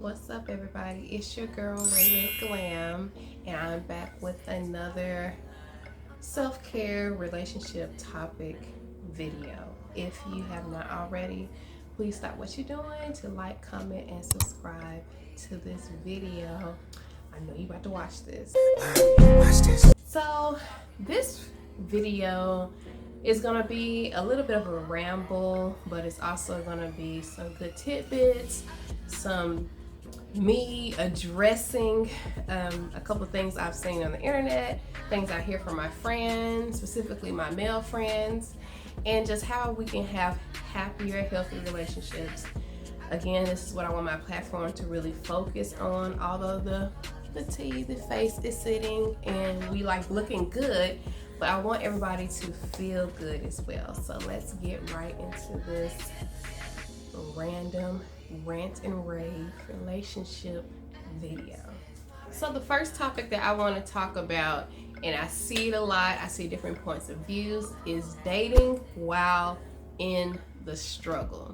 What's up, everybody? It's your girl Raven Glam, and I'm back with another self-care relationship topic video. If you have not already, please stop what you're doing to like, comment, and subscribe to this video. I know you about to watch this. So this video is gonna be a little bit of a ramble, but it's also gonna be some good tidbits, some me addressing a couple things I've seen on the internet, things I hear from my friends, specifically my male friends, and just how we can have happier, healthy relationships. Again, this is what I want my platform to really focus on. Although the face is sitting and we like looking good, but I want everybody to feel good as well. So let's get right into this random rant and rave relationship video. So the first topic that I want to talk about, and I see it a lot, I see different points of views, is dating while in the struggle.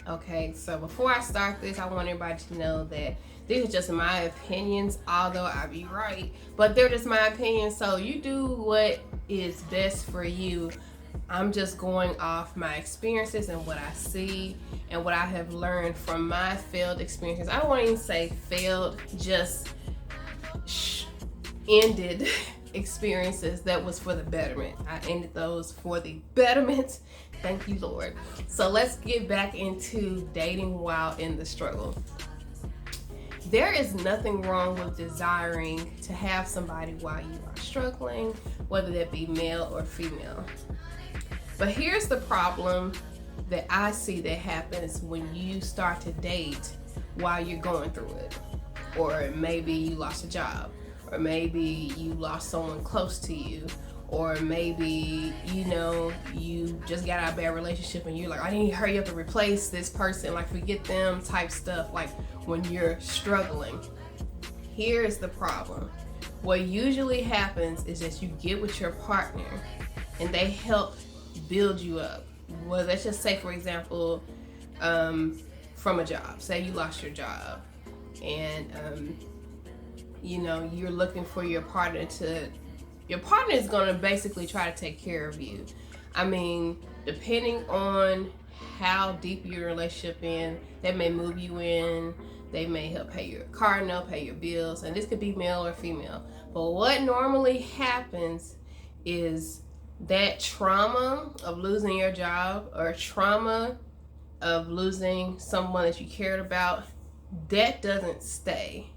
Okay, so before I start this, I want everybody to know that these are just my opinions, although I be right, but they're just my opinions, so you do what is best for you. I'm just going off my experiences and what I see and what I have learned from my failed experiences. I don't want to even say failed, just ended experiences that was for the betterment. I ended those for the betterment. Thank you, Lord. So let's get back into dating while in the struggle. There is nothing wrong with desiring to have somebody while you are struggling, whether that be male or female. But here's the problem that I see that happens when you start to date while you're going through it. Or maybe you lost a job, or maybe you lost someone close to you, or maybe, you just got out of a bad relationship and you're like, I need to hurry up and replace this person, like forget them type stuff, like when you're struggling. Here's the problem. What usually happens is that you get with your partner and they help build you up. Well, let's just say, for example, from a job. Say you lost your job and, you're looking for your partner is going to basically try to take care of you. I mean, depending on how deep your relationship in, they may move you in, they may help pay your car note, pay your bills, and this could be male or female. But what normally happens is that trauma of losing your job or trauma of losing someone that you cared about, that doesn't stay.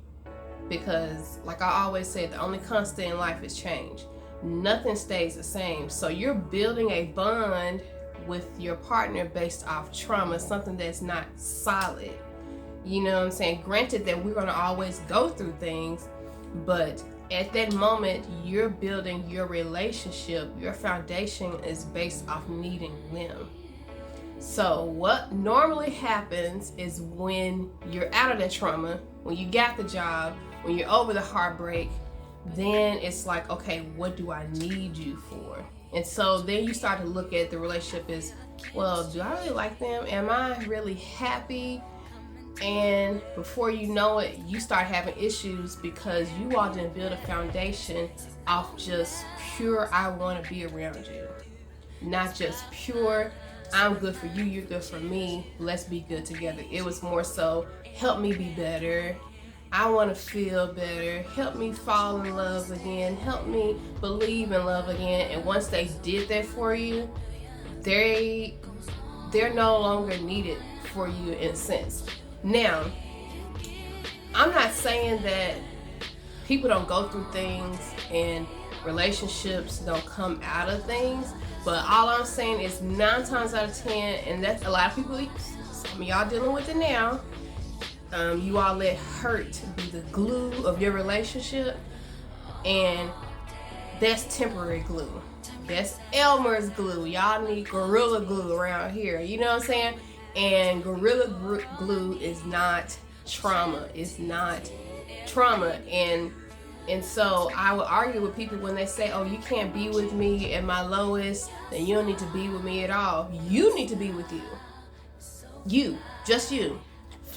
Because like I always say, the only constant in life is change. Nothing stays the same. So you're building a bond with your partner based off trauma, something that's not solid. You know what I'm saying? Granted that we're gonna always go through things, but at that moment, you're building your relationship, your foundation is based off needing them. So what normally happens is when you're out of that trauma, when you got the job, when you're over the heartbreak, then it's like, okay, what do I need you for? And so then you start to look at the relationship as, well, do I really like them? Am I really happy? And before you know it, you start having issues because you all didn't build a foundation off just pure, I want to be around you. Not just pure, I'm good for you, you're good for me, let's be good together. It was more so, help me be better, I want to feel better, help me fall in love again, help me believe in love again. And once they did that for you, they're no longer needed for you in a sense. Now, I'm not saying that people don't go through things and relationships don't come out of things, but all I'm saying is 9 times out of 10, and that's a lot of people, some of y'all dealing with it now, you all let hurt be the glue of your relationship, and that's temporary glue. That's Elmer's glue. Y'all need Gorilla Glue around here. You know what I'm saying? And Gorilla Glue is not trauma. It's not trauma. And so I would argue with people when they say, oh, you can't be with me at my lowest, then you don't need to be with me at all. You need to be with you. You, just you.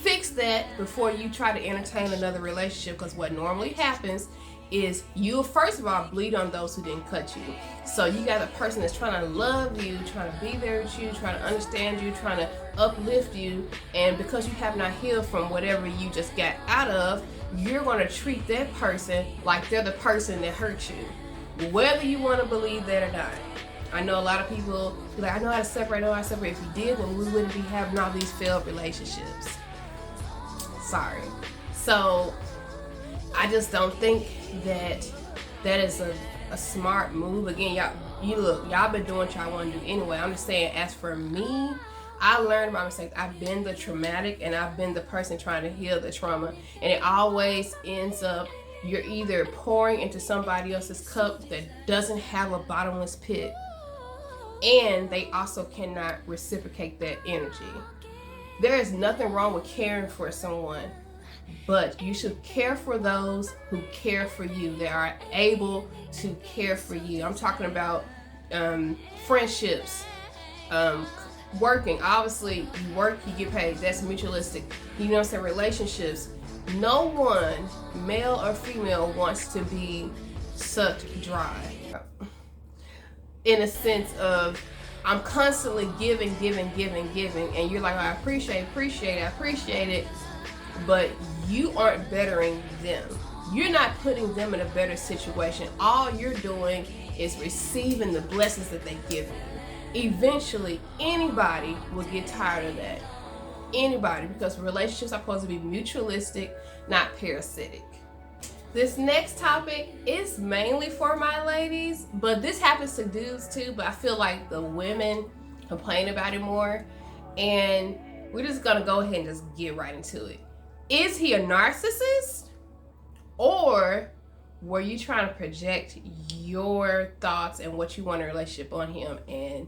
fix that before you try to entertain another relationship, because what normally happens is you'll first of all bleed on those who didn't cut you. So you got a person that's trying to love you, trying to be there with you, trying to understand you, trying to uplift you, and because you have not healed from whatever you just got out of, you're going to treat that person like they're the person that hurt you, whether you want to believe that or not. I know a lot of people be like, I know how to separate, If you did, then we wouldn't be having all these failed relationships. Sorry. So I just don't think that is a smart move. Again, y'all been doing what y'all want to do anyway. I'm just saying, as for me, I learned my mistakes. I've been the traumatic, and I've been the person trying to heal the trauma, and it always ends up you're either pouring into somebody else's cup that doesn't have a bottomless pit, and they also cannot reciprocate that energy. There is nothing wrong with caring for someone, but you should care for those who care for you. They are able to care for you. I'm talking about friendships, working. Obviously, you work, you get paid. That's mutualistic. You know what I'm saying? Relationships. No one, male or female, wants to be sucked dry. In a sense of, I'm constantly giving, and you're like, oh, I appreciate it, but you aren't bettering them. You're not putting them in a better situation. All you're doing is receiving the blessings that they give you. Eventually, anybody will get tired of that. Anybody, because relationships are supposed to be mutualistic, not parasitic. This next topic is mainly for my ladies, but this happens to dudes too, but I feel like the women complain about it more, and we're just gonna go ahead and just get right into it. Is he a narcissist, or were you trying to project your thoughts and what you want in a relationship on him, and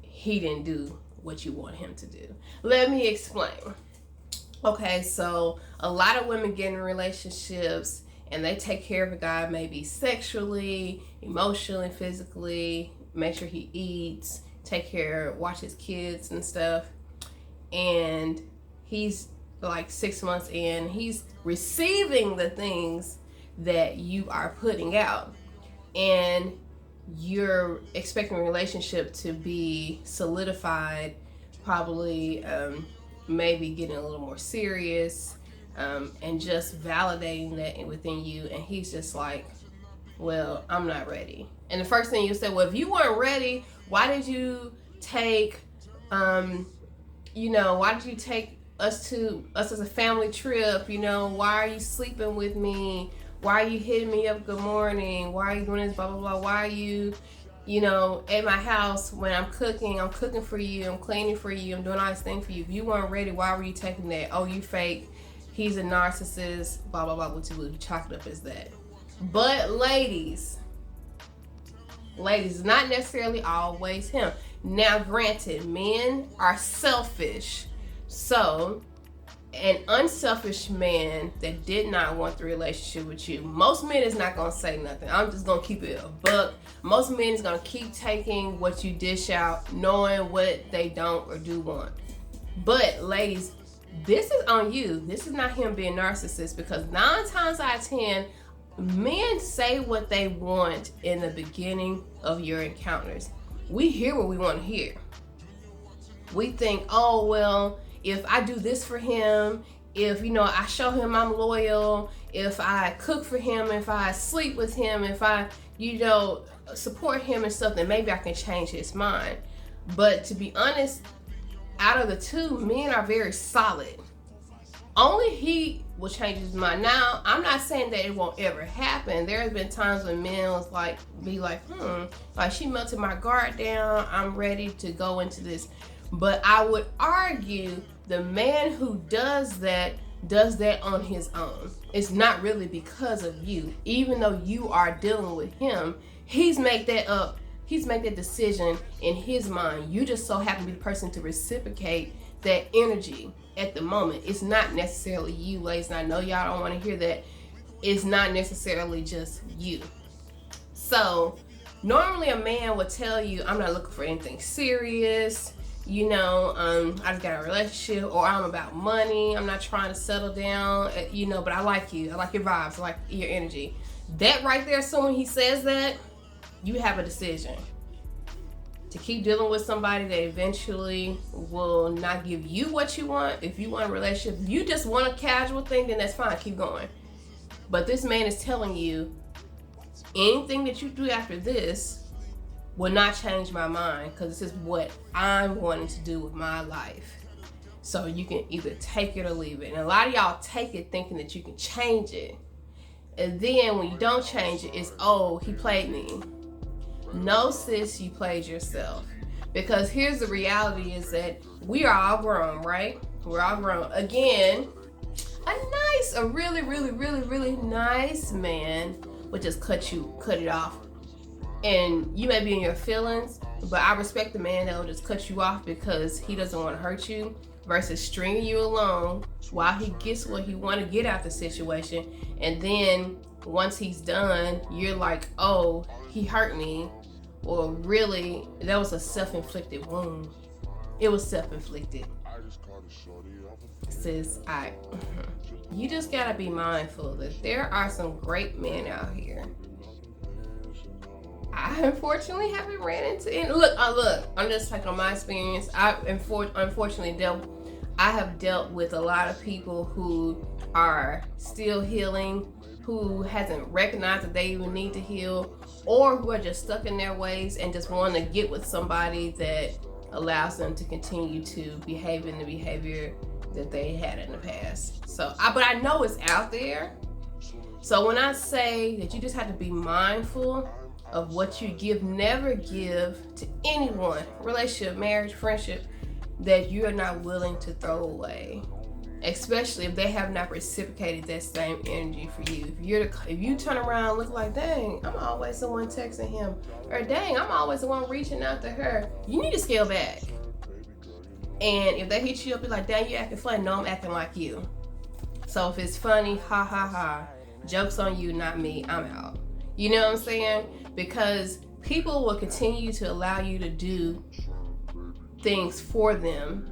he didn't do what you want him to do? Let me explain. Okay, so a lot of women get in relationships and they take care of a guy, maybe sexually, emotionally, physically, make sure he eats, take care, watch his kids and stuff. And he's like 6 months in, he's receiving the things that you are putting out. And you're expecting a relationship to be solidified, probably maybe getting a little more serious, and just validating that within you. And he's just like, well, I'm not ready. And the first thing you say, well, if you weren't ready, why did you take why did you take us as a family trip? Why are you sleeping with me? Why are you hitting me up good morning? Why are you doing this, blah blah blah? Why are you at my house when I'm cooking for you, I'm cleaning for you, I'm doing all this thing for you? If you weren't ready, why were you taking that? Oh, you fake, he's a narcissist, blah, blah, blah, what you chalk it up as that. But ladies, not necessarily always him. Now, granted, men are selfish. So, an unselfish man that did not want the relationship with you, most men is not going to say nothing. I'm just going to keep it a buck. Most men is going to keep taking what you dish out, knowing what they don't or do want. But ladies, this is on you. This is not him being narcissist, because 9 times out of 10, men say what they want in the beginning of your encounters. We hear what we want to hear. We think, oh, well, if I do this for him, if, I show him I'm loyal, if I cook for him, if I sleep with him, if I, support him and stuff, then maybe I can change his mind. But to be honest, out of the two, men are very solid. Only he will change his mind. Now, I'm not saying that it won't ever happen. There has been times when men was like she melted my guard down, I'm ready to go into this. But I would argue the man who does that on his own. It's not really because of you. Even though you are dealing with him, he's made that decision in his mind. You just so happen to be the person to reciprocate that energy at the moment. It's not necessarily you, ladies, and I know y'all don't want to hear that. It's not necessarily just you. So normally a man would tell you, I'm not looking for anything serious. I just got a relationship, or I'm about money, I'm not trying to settle down, but I like you, I like your vibes, I like your energy. That right there, so when he says that, you have a decision to keep dealing with somebody that eventually will not give you what you want. If you want a relationship, if you just want a casual thing, then that's fine, keep going. But this man is telling you, anything that you do after this will not change my mind, because this is what I'm wanting to do with my life. So you can either take it or leave it. And a lot of y'all take it thinking that you can change it. And then when you don't change it, it's, oh, he played me. No, sis, you played yourself. Because here's the reality, is that we are all grown, right? We're all grown. Again, a really, really, really, really nice man would just cut it off. And you may be in your feelings, but I respect the man that will just cut you off because he doesn't want to hurt you, versus stringing you along while he gets what he want to get out the situation. And then once he's done, you're like, oh, he hurt me. Or really, that was a self-inflicted wound. It was self-inflicted. Sis, you just gotta be mindful that there are some great men out here. I unfortunately haven't ran into any. Look, I'm just like, on my experience, I have dealt with a lot of people who are still healing, who hasn't recognized that they even need to heal, or who are just stuck in their ways and just want to get with somebody that allows them to continue to behave in the behavior that they had in the past. But I know it's out there. So when I say that you just have to be mindful of what you give, never give to anyone, relationship, marriage, friendship, that you are not willing to throw away, especially if they have not reciprocated that same energy for you. If you turn around and look like, dang, I'm always the one texting him, or dang, I'm always the one reaching out to her, you need to scale back. And if they hit you up, be like, dang, you acting funny. No, I'm acting like you. So if it's funny, ha ha ha, joke's on you, not me, I'm out. You know what I'm saying? Because people will continue to allow you to do things for them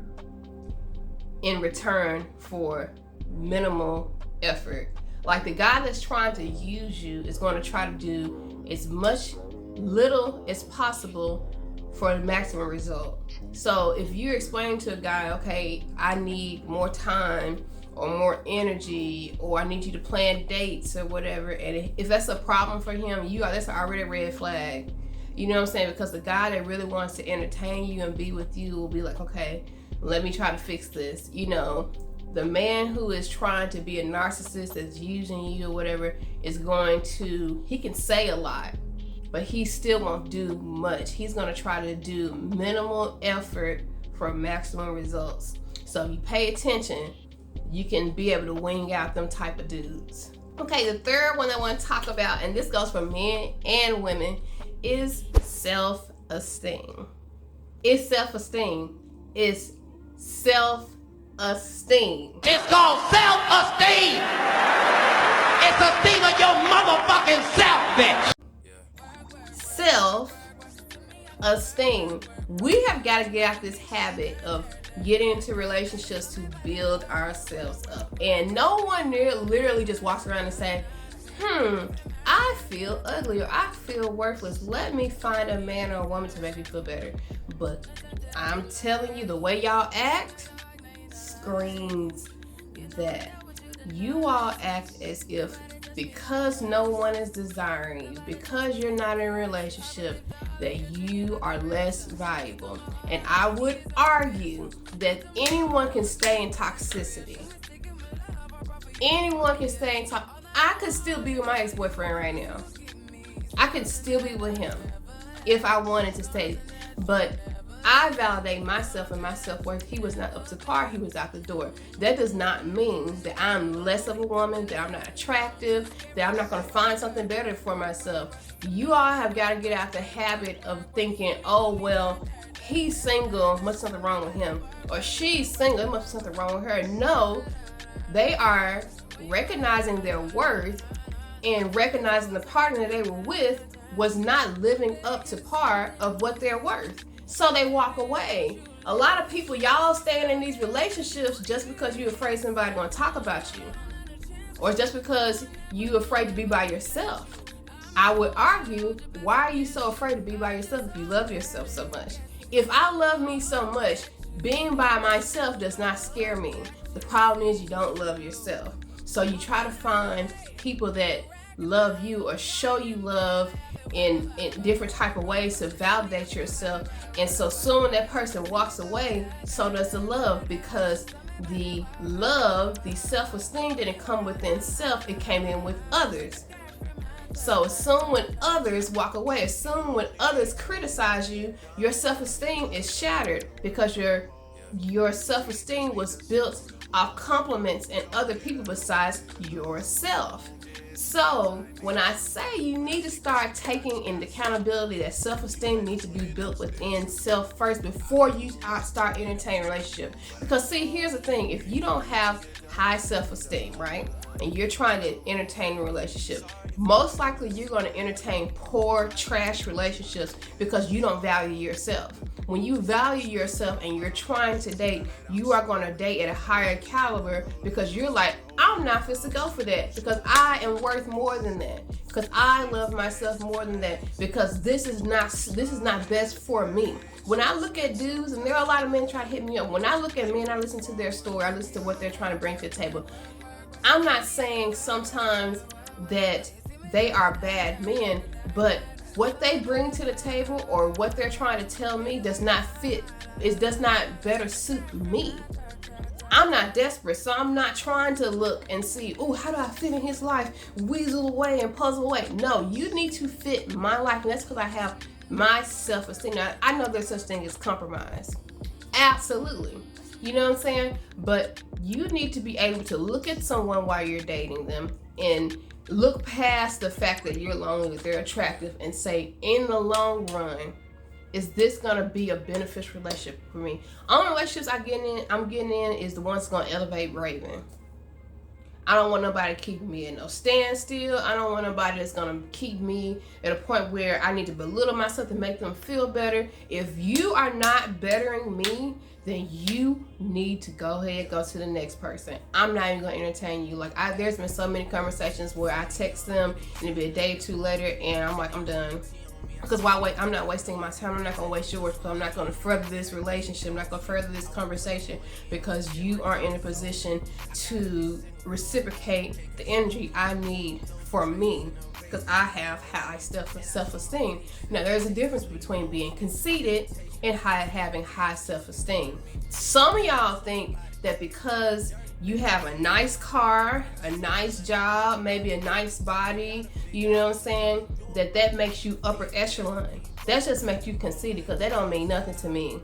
in return for minimal effort. Like, the guy that's trying to use you is going to try to do as little as possible for the maximum result. So if you're explaining to a guy, okay, I need more time or more energy, or I need you to plan dates or whatever, and if that's a problem for him, that's already a red flag. You know what I'm saying? Because the guy that really wants to entertain you and be with you will be like, okay, let me try to fix this. The man who is trying to be a narcissist, that's using you or whatever, he can say a lot, but he still won't do much. He's going to try to do minimal effort for maximum results. So if you pay attention, you can be able to wing out them type of dudes. Okay, the third one I want to talk about, and this goes for men and women, is self-esteem. It's self-esteem. It's self-esteem. It's called self-esteem. It's esteem of your motherfucking self, bitch. Self-esteem. We have got to get out this habit of getting into relationships to build ourselves up. And no one literally just walks around and say, I feel ugly, or I feel worthless. Let me find a man or a woman to make me feel better. But I'm telling you, the way y'all act screams that. You all act as if because no one is desiring you, because you're not in a relationship, that you are less valuable. And I would argue that anyone can stay in toxicity. Anyone can stay in I could still be with my ex-boyfriend right now. I could still be with him if I wanted to stay. But I validate myself and my self-worth. He was not up to par. He was out the door. That does not mean that I'm less of a woman, that I'm not attractive, that I'm not going to find something better for myself. You all have got to get out the habit of thinking, oh, well, he's single, must be something wrong with him. Or she's single, there must be something wrong with her. No, they are recognizing their worth and recognizing the partner they were with was not living up to par of what they're worth. So they walk away. A lot of people, y'all staying in these relationships just because you're afraid somebody's going to talk about you. Or just because you're afraid to be by yourself. I would argue, why are you so afraid to be by yourself if you love yourself so much? If I love me so much, being by myself does not scare me. The problem is you don't love yourself. So you try to find people that love you or show you love in different type of ways to validate yourself. And so soon that person walks away, so does the love, because the love, the self-esteem didn't come within self, it came in with others. So as soon when others walk away, as soon when others criticize you, your self-esteem is shattered, because your self-esteem was built off compliments and other people besides yourself. So when I say you need to start taking into accountability that self-esteem needs to be built within self first before you start entertaining a relationship. Because see, here's the thing, if you don't have high self-esteem, right, and you're trying to entertain a relationship, most likely you're going to entertain poor, trash relationships because you don't value yourself. When you value yourself and you're trying to date, you are going to date at a higher caliber because you're like, I'm not fit to go for that because I am worth more than that, because I love myself more than that, because this is not best for me. When I look at dudes, and there are a lot of men try to hit me up, when I look at men, I listen to their story, I listen to what they're trying to bring to the table. I'm not saying sometimes that they are bad men, but what they bring to the table or what they're trying to tell me does not fit. It does not better suit me. I'm not desperate, so I'm not trying to look and see, oh, how do I fit in his life, weasel away and puzzle away. No, you need to fit my life, and that's because I have my self-esteem. Now, I know there's such thing as compromise. Absolutely. You know what I'm saying? But you need to be able to look at someone while you're dating them and look past the fact that you're lonely, that they're attractive, and say, in the long run, is this gonna be a beneficial relationship for me? Only relationships I'm getting in is the ones that's gonna elevate Raven. I don't want nobody keeping me in no standstill. I don't want nobody that's gonna keep me at a point where I need to belittle myself to make them feel better. If you are not bettering me, then you need to go ahead, go to the next person. I'm not even gonna entertain you. Like, there's been so many conversations where I text them and it'll be a day or two later and I'm like, I'm done. Because why wait? I'm not wasting my time. I'm not going to waste yours. I'm not going to further this relationship. I'm not going to further this conversation because you aren't in a position to reciprocate the energy I need for me, because I have high self-esteem. Now, there's a difference between being conceited and having high self-esteem. Some of y'all think that because you have a nice car, a nice job, maybe a nice body, you know what I'm saying, that makes you upper echelon. That just makes you conceited, because that don't mean nothing to me.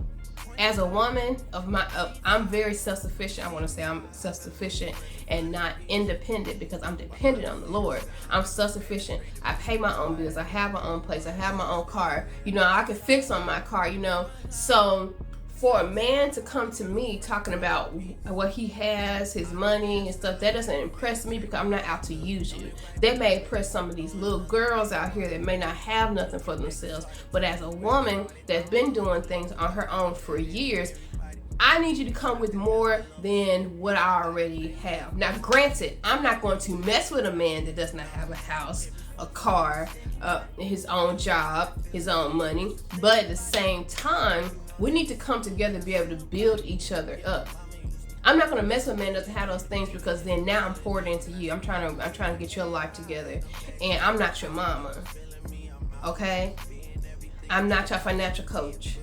As a woman I'm very self-sufficient. I want to say I'm self-sufficient and not independent, because I'm dependent on the Lord. I'm self-sufficient. I pay my own bills. I have my own place. I have my own car. You know, I can fix on my car, you know. So for a man to come to me talking about what he has, his money and stuff, that doesn't impress me, because I'm not out to use you. That may impress some of these little girls out here that may not have nothing for themselves. But as a woman that's been doing things on her own for years, I need you to come with more than what I already have. Now, granted, I'm not going to mess with a man that does not have a house, a car, his own job, his own money. But at the same time, we need to come together and be able to build each other up. I'm not gonna mess with a man that doesn't have those things, because then now I'm poured into you. I'm trying to get your life together, and I'm not your mama. Okay? I'm not your financial coach.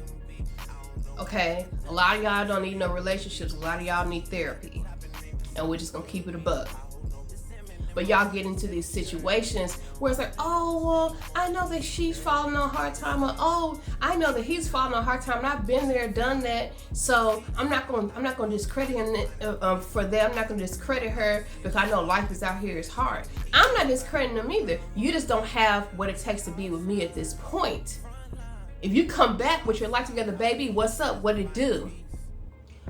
Okay? A lot of y'all don't need no relationships. A lot of y'all need therapy, and we're just gonna keep it a buck. But y'all get into these situations where it's like, oh, well, I know that she's falling on a hard time, or oh, I know that he's falling on a hard time, and I've been there, done that. So I'm not going to discredit him for that. I'm not going to discredit her, because I know life is out here is hard. I'm not discrediting them either. You just don't have what it takes to be with me at this point. If you come back with your life together, baby, what's up? What it do?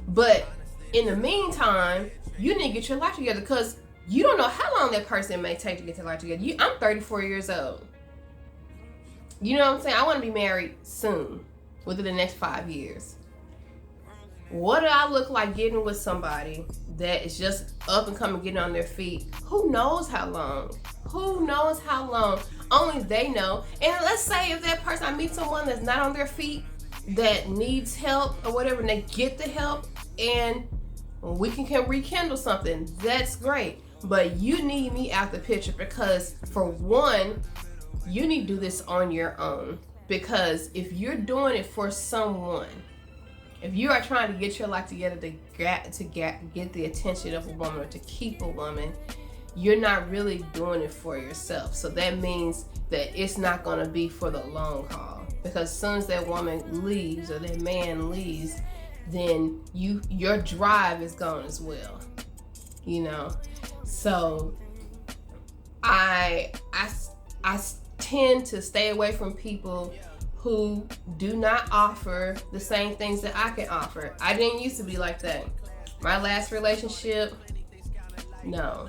But in the meantime, you need to get your life together, because you don't know how long that person may take to get their life together. I'm 34 years old. You know what I'm saying? I want to be married soon, within the next 5 years. What do I look like getting with somebody that is just up and coming, getting on their feet? Who knows how long? Who knows how long? Only they know. And let's say if that person, I meet someone that's not on their feet, that needs help or whatever, and they get the help, and we can rekindle something. That's great. But you need me out the picture, because for one, you need to do this on your own. Because if you're doing it for someone, if you are trying to get your life together to get the attention of a woman or to keep a woman, you're not really doing it for yourself. So that means that it's not going to be for the long haul. Because as soon as that woman leaves or that man leaves, then your drive is gone as well. You know? So I tend to stay away from people who do not offer the same things that I can offer. I didn't used to be like that. My last relationship, no.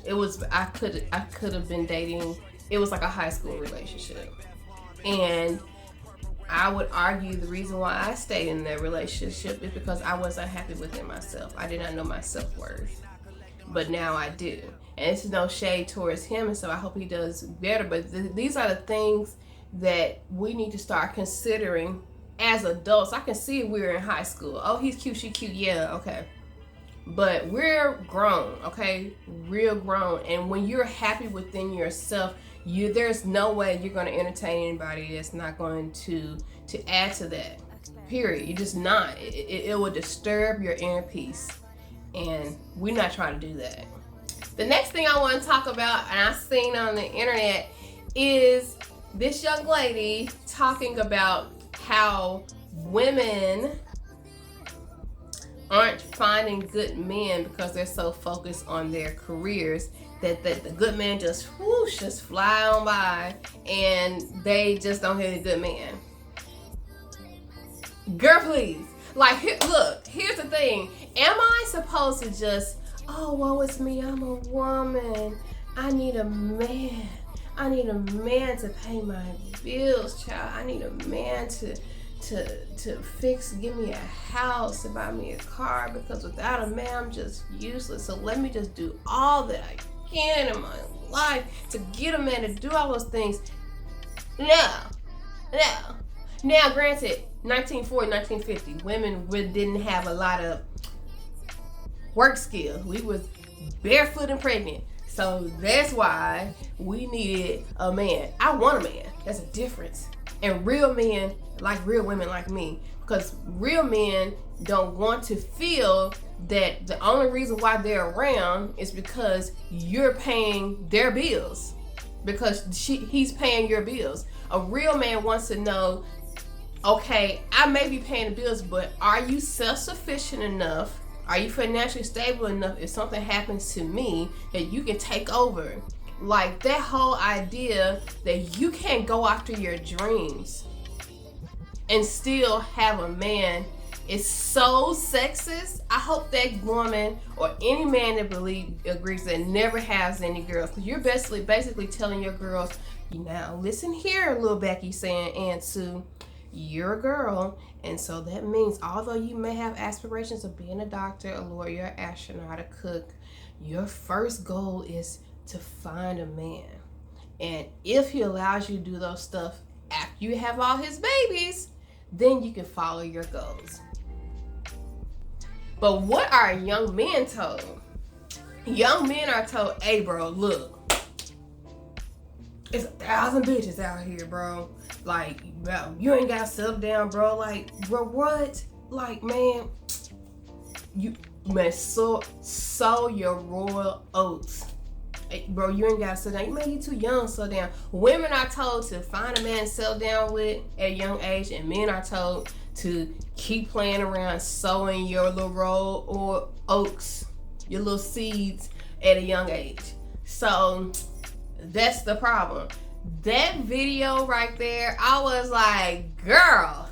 It was, I could have been dating, it was like a high school relationship. And I would argue the reason why I stayed in that relationship is because I wasn't happy within myself. I did not know my self-worth. But now I do. And it's no shade towards him, and so I hope he does better. But these are the things that we need to start considering as adults. I can see we're in high school. Oh, he's cute, she cute, yeah, okay. But we're grown, okay? Real grown. And when you're happy within yourself, there's no way you're going to entertain anybody that's not going to add to that. Period. You're just not. It will disturb your inner peace. And we're not trying to do that. The next thing I want to talk about, and I've seen on the internet, is this young lady talking about how women aren't finding good men because they're so focused on their careers that the good man just whoosh, just fly on by, and they just don't hit a good man. Girl, please. Like, look, here's the thing. Am I supposed to just, oh, woe is me, I'm a woman, I need a man. I need a man to pay my bills, child. I need a man to give me a house, to buy me a car, because without a man, I'm just useless. So let me just do all that I can in my life to get a man to do all those things. No. Now, granted, 1940, 1950, women didn't have a lot of work skills. We was barefoot and pregnant. So that's why we needed a man. I want a man. That's a difference. And real men like real women like me. Because real men don't want to feel that the only reason why they're around is because you're paying their bills. Because he's paying your bills. A real man wants to know, okay, I may be paying the bills, but are you self-sufficient enough? Are you financially stable enough if something happens to me that you can take over? Like, that whole idea that you can't go after your dreams and still have a man is so sexist. I hope that woman or any man that agrees that never has any girls. Because you're basically telling your girls, now listen here, little Becky saying, Aunt Sue, you're a girl, and so that means although you may have aspirations of being a doctor, a lawyer, an astronaut, a cook, your first goal is to find a man. And if he allows you to do those stuff after you have all his babies, then you can follow your goals. But what are young men told? Young men are told, hey bro, look, it's 1,000 bitches out here, bro. Like, bro, you ain't gotta settle down, bro. Like, bro, what? Like, man, sow your royal oats. Hey, bro, you ain't gotta settle down. Man, you too young to settle down. Women are told to find a man to settle down with at a young age, and men are told to keep playing around, sowing your little royal oats, your little seeds at a young age. So that's the problem. That video right there, I was like, girl,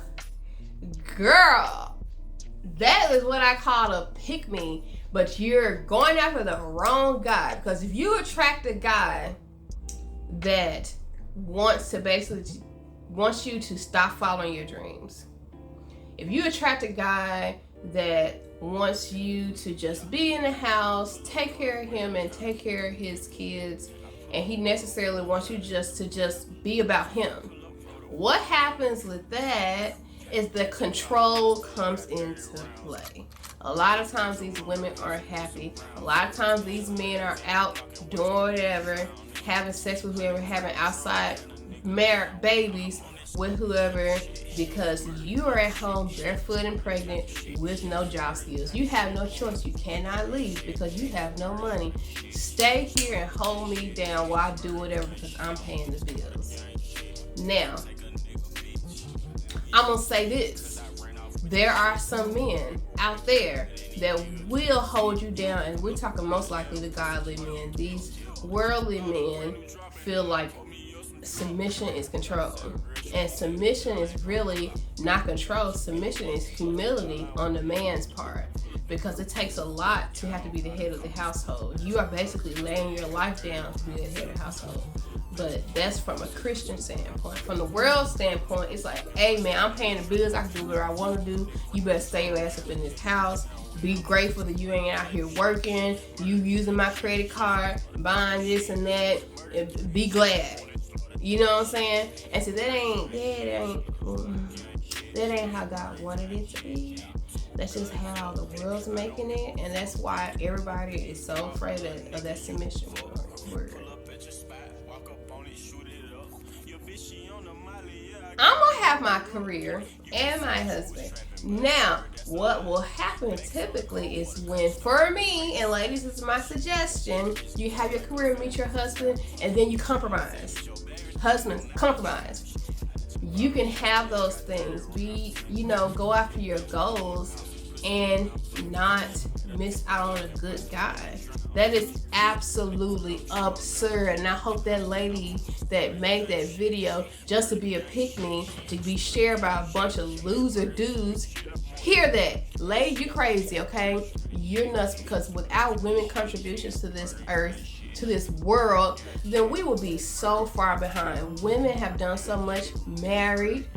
that is what I call a pick me, but you're going after the wrong guy. Because if you attract a guy that wants you to stop following your dreams, If you attract a guy that wants you to just be in the house, take care of him and take care of his kids, and he necessarily wants you just to be about him, what happens with that is the control comes into play. A lot of times these women aren't happy. A lot of times these men are out doing whatever, having sex with whoever, having outside babies with whoever, because you are at home barefoot and pregnant with no job skills. You have no choice. You cannot leave because you have no money. Stay here and hold me down while I do whatever because I'm paying the bills. Now, I'm gonna say this. There are some men out there that will hold you down, and we're talking most likely the godly men. These worldly men feel like submission is control, and submission is really not control. Submission is humility on the man's part, because it takes a lot to have to be the head of the household. You are basically laying your life down to be the head of the household. But that's from a Christian standpoint. From the world standpoint, it's like, hey man, I'm paying the bills, I can do whatever I want to do. You better stay your ass up in this house. Be grateful that you ain't out here working, you using my credit card, buying this and that, and be glad. You know what I'm saying? And so that ain't how God wanted it to be. That's just how the world's making it, and that's why everybody is so afraid of that submission word. I'm gonna have my career and my husband. Now, what will happen typically is when, for me, and ladies, this is my suggestion, you have your career, meet your husband, and then you compromise. Husbands, compromise. You can have those things. Go after your goals and not miss out on a good guy. That is absolutely absurd. And I hope that lady that made that video just to be a pick-me, to be shared by a bunch of loser dudes, hear that. Lady, you crazy, okay? You're nuts, because without women contributions to this earth, to this world, then we will be so far behind. Women have done so much, married,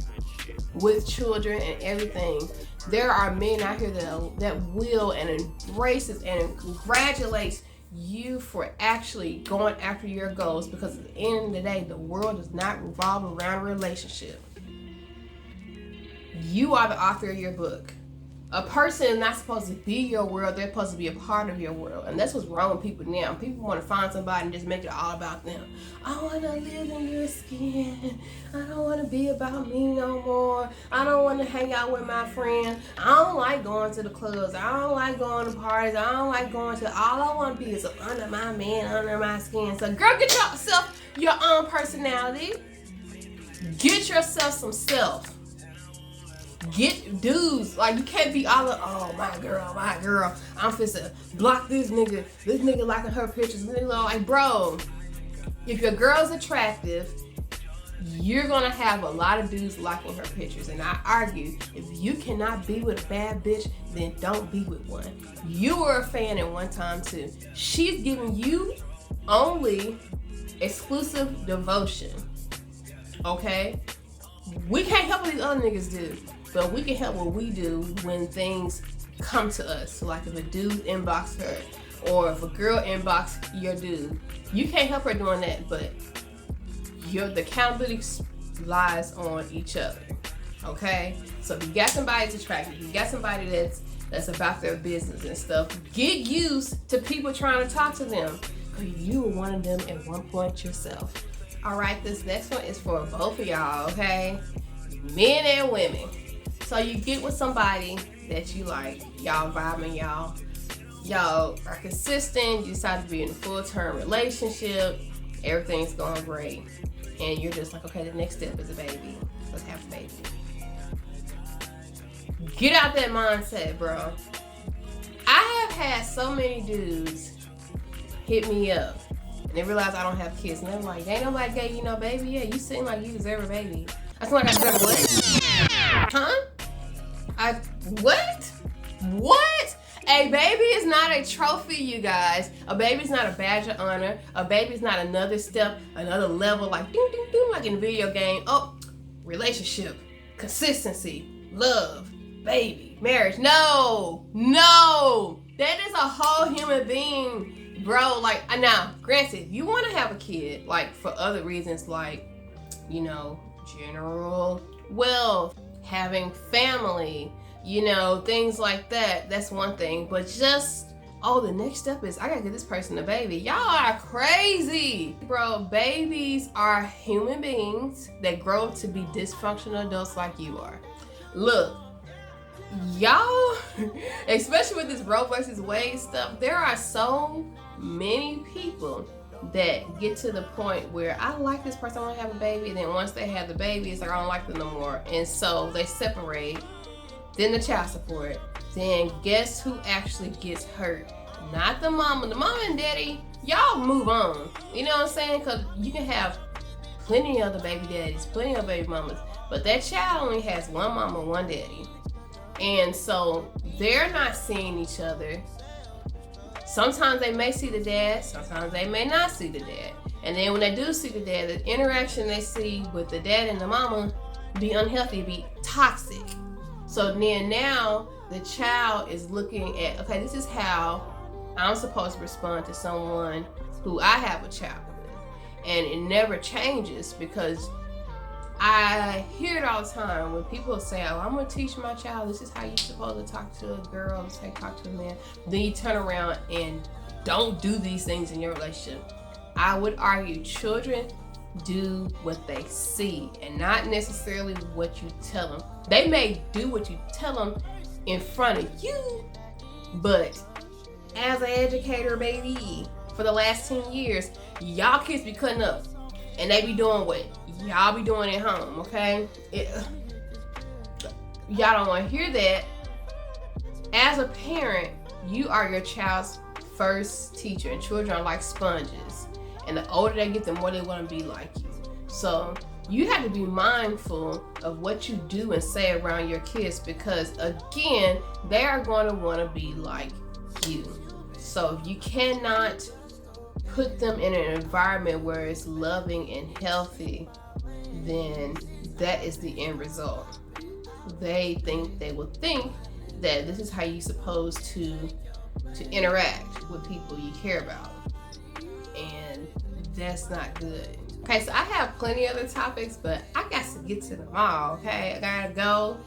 with children and everything. There are men out here that will and embraces and congratulates you for actually going after your goals, because at the end of the day, the world does not revolve around a relationship. You are the author of your book. A person is not supposed to be your world, they're supposed to be a part of your world. And that's what's wrong with people now. People want to find somebody and just make it all about them. I want to live in your skin. I don't want to be about me no more. I don't want to hang out with my friends. I don't like going to the clubs. I don't like going to parties. I don't like going to, all I want to be is under my man, under my skin. So girl, get yourself your own personality. Get yourself some self. Get dudes, like, you can't be all of, oh, my girl, I'm finna block this nigga liking her pictures. Like, bro, if your girl's attractive, you're gonna have a lot of dudes liking her pictures. And I argue, if you cannot be with a bad bitch, then don't be with one. You were a fan at one time too. She's giving you only exclusive devotion, okay? We can't help what these other niggas do, but we can help what we do when things come to us. So like if a dude inbox her, or if a girl inbox your dude, you can't help her doing that, but the accountability lies on each other, okay? So if you got somebody that's attractive, you got somebody that's about their business and stuff, get used to people trying to talk to them, because you were one of them at one point yourself. All right, this next one is for both of y'all, okay? Men and women. So you get with somebody that you like, y'all vibing, y'all are consistent, you decide to be in a full-term relationship, everything's going great, and you're just like, okay, the next step is a baby. Let's have a baby. Get out that mindset, bro. I have had so many dudes hit me up, and they realize I don't have kids, and they're like, ain't nobody gave you no baby yet. You seem like you deserve a baby. I feel like I deserve what? Huh? What? A baby is not a trophy, you guys. A baby is not a badge of honor. A baby is not another step, another level, like ding, ding, ding, like in a video game. Oh, relationship, consistency, love. baby, marriage. No, no. That is a whole human being, bro. Like, now, granted, you want to have a kid, like, for other reasons, like, you know, general wealth, having family, you know, things like that. That's one thing. But just, oh, the next step is I gotta get this person a baby. Y'all are crazy. Bro, babies are human beings that grow to be dysfunctional adults like you are. Look, y'all, especially with this Roe versus Wade stuff, there are so many people that get to the point where I like this person, I want to have a baby, and then once they have the baby, it's like I don't like them no more, and so they separate. Then the child support. Then guess who actually gets hurt? Not the mama. The mama and daddy, y'all move on. You know what I'm saying? Because you can have plenty of other baby daddies, plenty of baby mamas, but that child only has one mama, one daddy. And so they're not seeing each other. Sometimes they may see the dad, sometimes they may not see the dad. And then when they do see the dad, the interaction they see with the dad and the mama be unhealthy, be toxic. So then now the child is looking at, okay, this is how I'm supposed to respond to someone who I have a child with. And it never changes, because I hear it all the time when people say, oh, I'm going to teach my child, this is how you're supposed to talk to a girl, this is how you talk to a man. Then you turn around and don't do these things in your relationship. I would argue children do what they see and not necessarily what you tell them. They may do what you tell them in front of you, but as an educator, baby, for the last 10 years, y'all kids be cutting up and they be doing what y'all be doing at home, okay? Y'all don't want to hear that. As a parent, you are your child's first teacher, and children are like sponges. And the older they get, the more they want to be like you. So you have to be mindful of what you do and say around your kids, because again, they are going to want to be like you. So if you cannot put them in an environment where it's loving and healthy, then that is the end result. They will think that this is how you're supposed to interact with people you care about, and that's not good. Okay, so I have plenty of other topics, but I got to get to them all. Okay, I gotta go.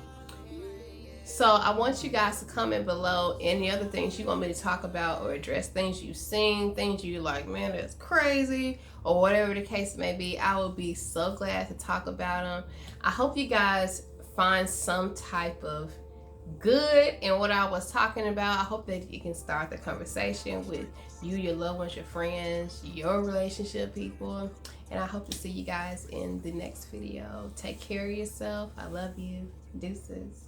So I want you guys to comment below any other things you want me to talk about or address, things you've seen, things you like, man, that's crazy, or whatever the case may be. I will be so glad to talk about them. I hope you guys find some type of good in what I was talking about. I hope that you can start the conversation with you, your loved ones, your friends, your relationship people. And I hope to see you guys in the next video. Take care of yourself. I love you. Deuces.